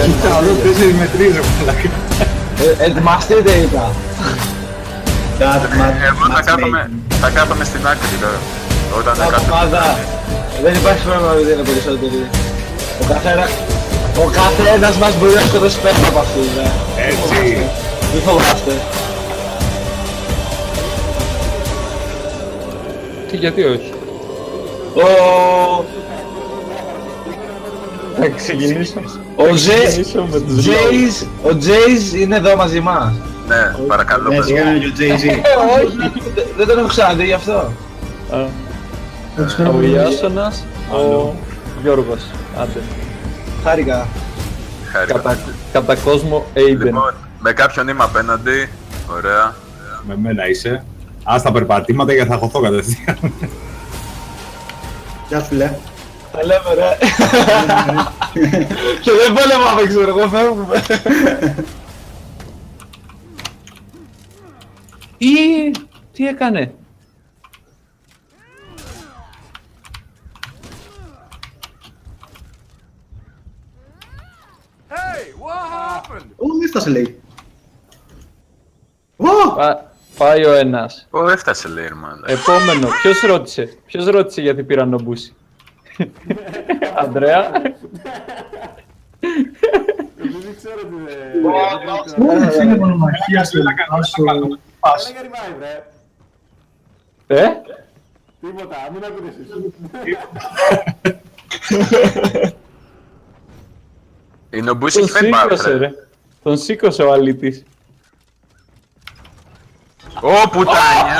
Κοίτα, εδώ 4 με 3 ρε μαλάκα. Ετοιμαστείτε είπα. Εγώ θα κάθομαι στην άκρη τώρα. Όταν Από κάθομαι. ομάδα. Δεν υπάρχει πρόβλημα να είναι περισσότεροι. Ο καθένας μας μπορεί να σκοτώσει πέρα από αυτούς. Έτσι. Μη φοβάστε. Και γιατί όχι. Θα ξεκινήσω. Ο Τζέις είναι εδώ μαζί μας. Ναι, παρακαλώ. Έτσι παιδιά. κάνει και ο Jay-Z. Όχι, δεν τον έχω ξαναδεί γι' αυτό. Ο Ιάσονας, ο Γιώργος. Άντε. Χάρηκα. Χάρηκα. Κατά κόσμο Aiden. Λοιπόν, με κάποιον είμαι απέναντι. Ωραία. Με μένα είσαι. Ας τα περπατήματα γιατί θα χωθώ κατευθείαν. Γεια σου φίλε. Τα λέμε ρε. Και δεν πόλεμαμε ξέρω εγώ φεύγουμε. Τι έκανε. Έφτασε λέει. Πάει ο ένας. Ω, έφτασε λέει, μάλλον. Επόμενο. Ποιος ρώτησε γιατί πήραν ο Μπούση. Ανδρέα. Είναι μονομαχία στο πας. Τίποτα, μην ακούτε εσείς. Είναι ο Μπούς Τον έχει φέρει σήκωσε μπάρφρε. ρε. Τον σήκωσε ο αλήτης. Ω, πουτάνια!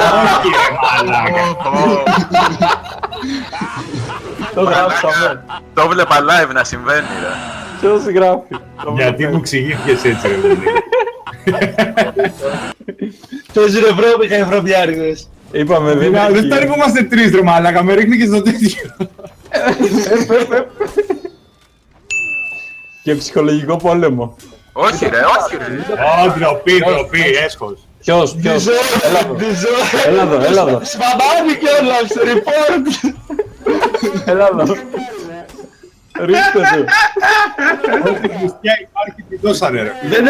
Το γράψαμε. Το βλέπα live να συμβαίνει ρε. Ποιος γράφει. Γιατί μου εξηγήθηκες έτσι ρε παιδί. Παίζουν Ευρώπη και Ευρωπιάριδες. Είπαμε δεν Δεν έχει. φτάνει που είμαστε 3 ρε μαλάκα, με ρίχνει και στο τέτοιο. Και ψυχολογικό πόλεμο. Όχι ρε, όχι ρε. Ω, ντροπή, έσχος. Ποιος. Έλα εδώ. Σπαμάνι κιόλας, report. Έλα εδώ. Ρίξτε του. Ό,τι χριστιά υπάρχει την δώσανε ρε. Δεν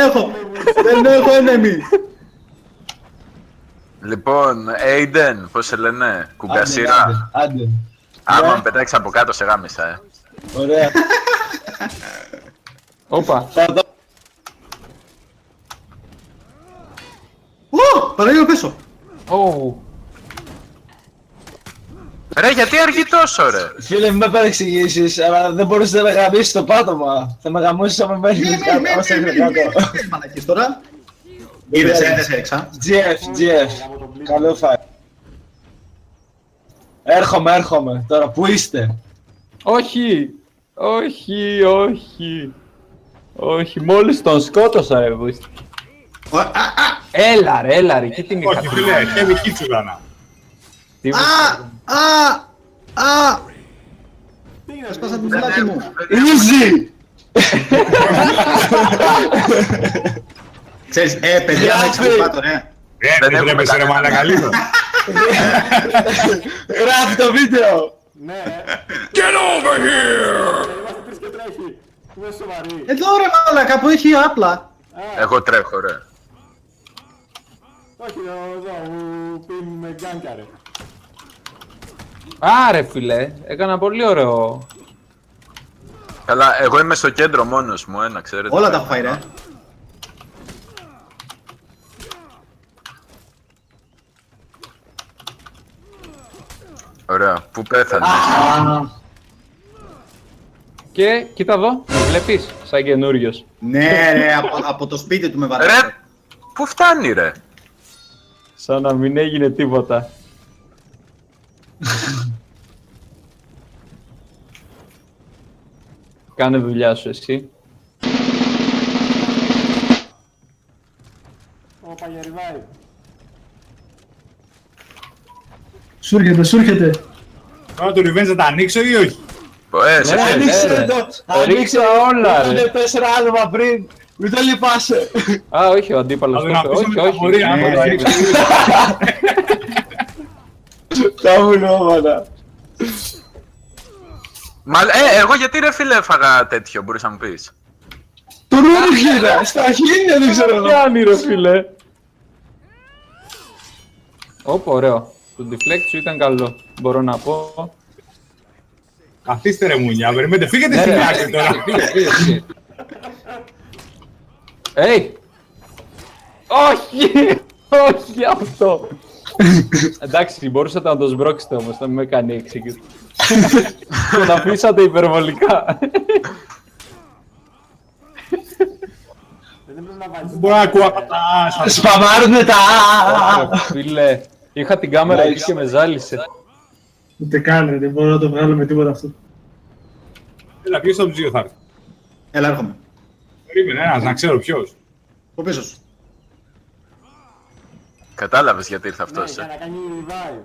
έχω enemy. Λοιπόν, Aiden, πώς σε λένε, κουγκασίρα. Άντε. Άμα με πετάξει από κάτω σε γάμισα, Ωραία. Όπα. Παραλίγο πέσω. Ωου. Ρε, γιατί αργεί τόσο ρε. Φίλε, μην με παρεξηγήσεις, αλλά δεν μπορούσες να με γαμίσεις το πάτωμα. Θα με γαμώσεις άμα μένεις κάτω, άμα σε έρχεται κάτω. Μαλακίες τώρα. Είδες, δεν έριξα. GF. Καλό φάει. Έρχομαι. Τώρα, πού είστε? Όχι. Όχι, μόλις τον σκότωσα ρε βούστη. Έλα ρε, εκεί την είχα. Όχι φίλε, heavy κίτσουδανα. Έσπασα την πλάτη μου. Easy! Ξέρεις, παιδιά με εξαπλάτω, ρε. Δεν Δεν έχουμε τρέπεσαι ρε κανένα. μαλάκα λίγο. Γράφει το βίντεο! Είμαστε τρεις και τρέχει. Είμαι σοβαρή. Εδώ ρε μαλάκα που έχει άπλα. Εγώ τρέχω ρε. Όχι, εδώ που πίνουμε γκάνκα ρε. Άρε φίλε, έκανα πολύ ωραίο. Καλά, εγώ είμαι στο κέντρο μόνος μου, ένα ξέρετε. Όλα τα έχω φάει ρε. Ωραία, πού πέθανες. Και κοίτα εδώ, με βλέπεις, σαν καινούριος. Ναι ρε, από το σπίτι του με Ρε, βαράει. πού φτάνει ρε. Σαν να μην έγινε τίποτα. Κάνε δουλειά σου εσύ. Όπα για revive. Σου έρχεται. Τώρα το revenge θα τα ανοίξω ή όχι. Σε Ναι, ποιο- ναι, ρε. Ρίξε όλα ρε. Είναι 4 άτομα πριν. Μην το λυπάσαι. Α, όχι, ο αντίπαλος Θα τον τότε. αφήσω Όχι, με τα πορεία, όχι. άμα το ανοίξω. Τα βουλώματα. Εγώ γιατί ρε φίλε έφαγα τέτοιο, μπορείς να μου πεις. Τον έρχεται, στα χέρια δεν ξέρω. Πιάνει ρε φίλε. Ωπ, ωραίο. Το deflect σου ήταν καλό. Μπορώ να πω. Καθίστε ρε μουνιά, περιμένετε, φύγετε Ναι, στην ρε, άκρη τώρα. φύγε. Όχι! Όχι αυτό! Εντάξει, μπορούσατε να το σμπρώξετε όμως, να μην με κάνει execute. Τον αφήσατε υπερβολικά. Δεν πρέπει να βάλεις. Μπορώ να ακούω από τα σας. Σπαμάρουνε τα. Φίλε, είχα την κάμερα εκεί και με ζάλισε. Ούτε καν ρε, δεν μπορώ να το βγάλω με τίποτα αυτό. Έλα, ποιος από τους δύο θα έρθει. Έλα, έρχομαι. Περίμενε ένας, να ξέρω ποιος. Ο πίσω σου. Κατάλαβες γιατί ήρθε Ναι, αυτός, για να κάνει revive.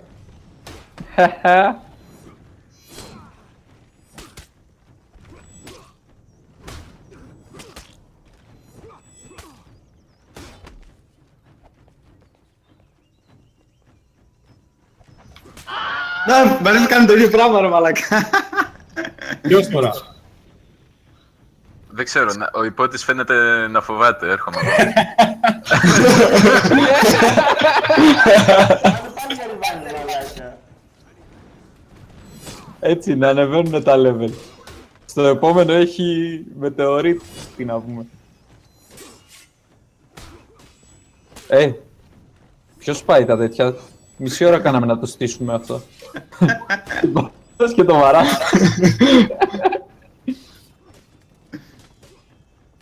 Να, μ' αρέσει κάνει το ίδιο πράγμα ρε μαλάκα. Ποιος τώρα. Δεν ξέρω, ο υπότης φαίνεται να φοβάται, έρχομαι εγώ. Πάλι για revive, μαλάκα. Έτσι, να ανεβαίνουν τα level. Στο επόμενο έχει μετεωρίτη, τι να πούμε. Ποιος πάει τα τέτοια. Μισή ώρα κάναμε να το στήσουμε αυτό. Και το βαρά.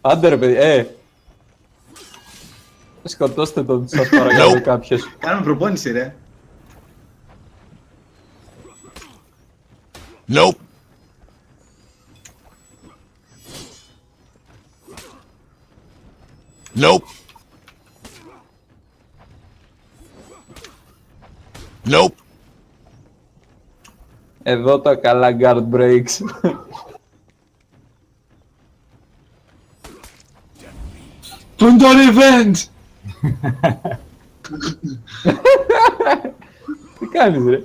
Άντε ρε παιδί, σκοτώστε τον, σας παρακαλώ κάποιος. Κάνουμε προπόνηση ρε. Nope. Nope. Nope. Εδώ τα καλά guard breaks. Πού είναι το revenge. Τι κάνεις ρε.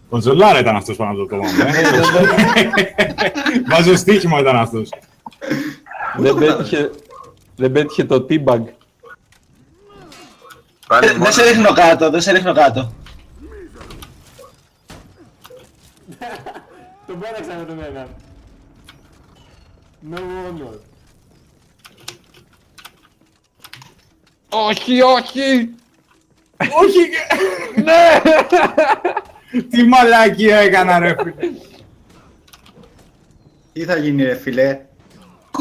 Ο Τζολάρα ήταν αυτός πάνω από το κόμμα μου. Βάζω στοίχημα ήταν αυτός. Δεν πέτυχε το teabag. Πάλι Δεν μόνο. σε ρίχνω κάτω, δεν σε ρίχνω κάτω. Τον πέραξα με τον έναν. No honor. Όχι, όχι! Όχι! Ναι! Τι μαλακία έκανα ρε φίλε. Τι θα γίνει ρε φίλε.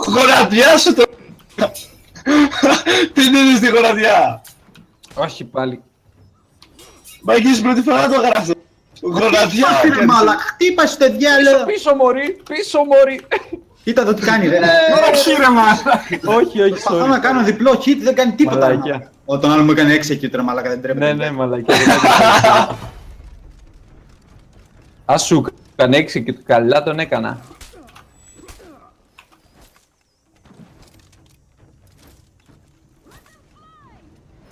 Γονατιά σου το. Τι είναι στη γονατιά. Όχι πάλι. Μα έχεις πρώτη φορά το γράφω. Γονατιά Φίλε μαλάκα, χτύπα στο διάλογο. Πίσω μωρή, πίσω μωρή. Κοίτα εδώ τι κάνει ρε. Όχι ρε μαλάκα. Όχι, όχι, Προσπαθώ να sorry. κάνω διπλό hit, δεν κάνει τίποτα. Μαλάκια. Όταν άλλο μου έκανε execute ρε μαλάκα, δεν τρέπεται. Ναι, μαλακιά. Ας σου έκανε έξι και καλά τον έκανα.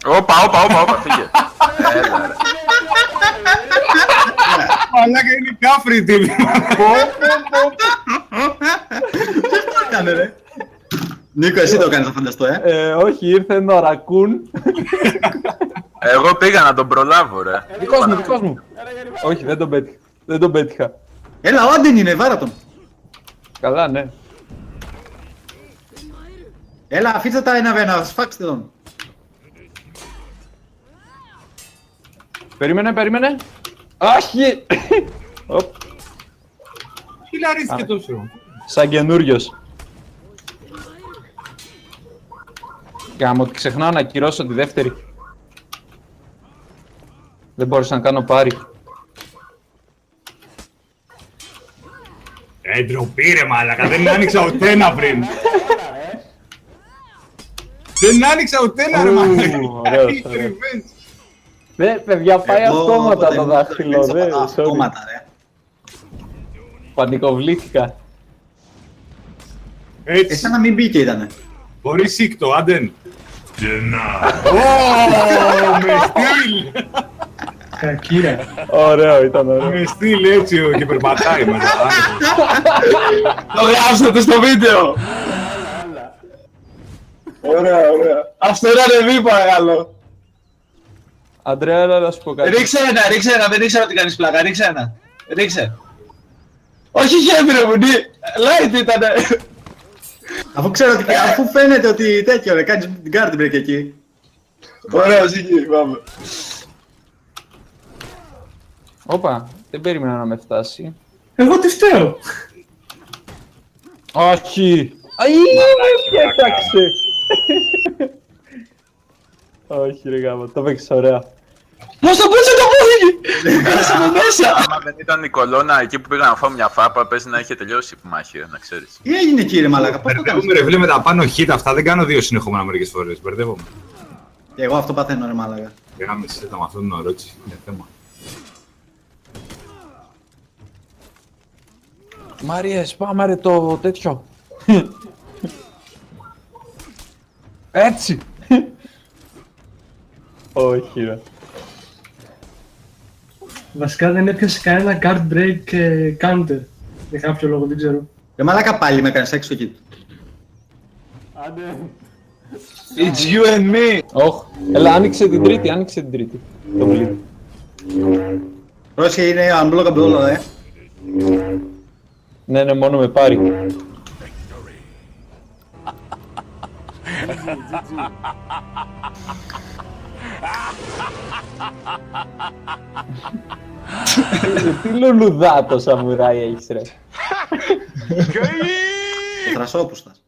Όπα, φύγε. Έλα ρε. Μαλάκα είναι κάφρη τύπη. Τι έκανε ρε. Νίκο, εσύ το κάνεις, θα φανταστώ, Όχι, ήρθε ένα ρακούν. Εγώ πήγα να τον προλάβω ρε. Δικός μου, δικός μου. Όχι, δεν τον πέτυχα. Δεν τον πέτυχα. Έλα, ο Άντεν είναι, βάρα τον. Καλά, ναι. Έλα, αφήστε τα ένα-ένα, σφάξτε τον. Περίμενε. Όχι! Οπ, Χιλιαρίστηκε τόσο. σαν καινούριος. Γάμο ότι ξεχνάω να ακυρώσω τη δεύτερη. Δεν μπόρεσα να κάνω πάρη. Ντροπή ρε μαλάκα, δεν άνοιξα ούτε ένα πριν. Δεν άνοιξα ούτε ένα ρε μαλάκα. ωραίος, Έχει ωραίος. revenge. Παιδιά, πάει αυτόματα το δάχτυλο, δε, sorry. Αυτόματα, ρε. Πανικοβλήθηκα. Έτσι, Σαν να μην μπήκε ήτανε. μπορεί σύκτο, Άντεν. Ω, με στυλ. Κακύρα. Ωραίο, ήταν ωραίο. Με στείλει έτσι και περπατάει μετά. Το γράψτε το στο βίντεο! Ωραία, ωραία. Αυτό είναι ρεβί, παρακαλώ. Αντρέα, έλα να σου πω κάτι. Ρίξε ένα, δεν ήξερα ότι κάνεις πλάκα, ρίξε ένα. Ρίξε. Όχι heavy ρε μουνί, light ήτανε. Αφού ξέρω ότι, αφού φαίνεται ότι τέτοιο, ρε, κάνεις την guard break εκεί. Ωραία, Ζήκη, πάμε. Όπα, δεν περίμενα να με φτάσει. Εγώ τι φταίω. Όχι! Αϊ, με πιέταξε! Όχι ρε γάμο, το παίξεις ωραία. Πώς το πούσε το πόδι! Πέρασε με μέσα! Άμα δεν ήταν η κολόνα εκεί που πήγα να φάω μια φάπα, παίζει να είχε τελειώσει η μάχη, να ξέρεις. Τι έγινε κύριε μαλάκα, πώς το κάνεις? Μπερδεύομαι ρε φίλε με τα πάνω hit αυτά, δεν κάνω δύο συνεχόμενα μερικές φορές. Μπερδεύομαι. Και εγώ αυτό παθαίνω ρε μαλάκα. Γάμισε σύντομα με αυτόν τον ερώτηση, είναι θέμα. Μάριες, πάμε ρε το τέτοιο. Έτσι! Όχι ρε. Βασικά δεν έπιασε κανένα guard break counter. Για κάποιο λόγο, δεν ξέρω. Ρε μαλάκα πάλι με έκανες έξω εκεί. Άντε. It's you and me! Όχ, έλα άνοιξε την τρίτη, άνοιξε την τρίτη. Το bleed. Πρόσχε είναι unblockable όλα, Ναι, ναι, μόνο με πάρει. Τι λουλουδάτο σαμουράι έχεις ρε. Ο θρασόπουστας.